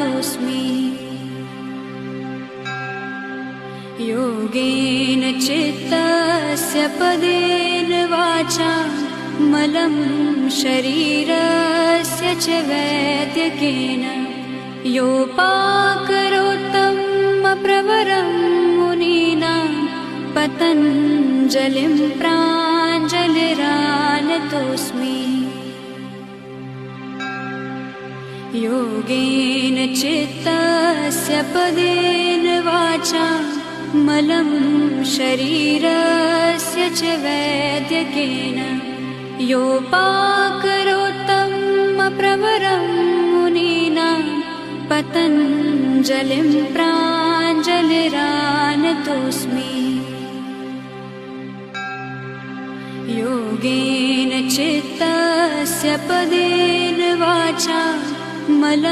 तोऽस्मि। योगेन चित्तस्य पदेन वाचा मलं शरीरस्य च वैद्यकेन योपाकरोत्तमप्रवरं मुनीनां पतञ्जलिं प्राञ्जलिरानतोऽस्मि। योगेन चित्तस्य पदेन वाचा मलं शरीरस्य च वैद्यकेन योपाकरोत्तमप्रवरं मुनीनां पतञ्जलिं प्राञ्जलिरानतोऽस्मि। योगेन चित्तस्य पदेन वाचा मलं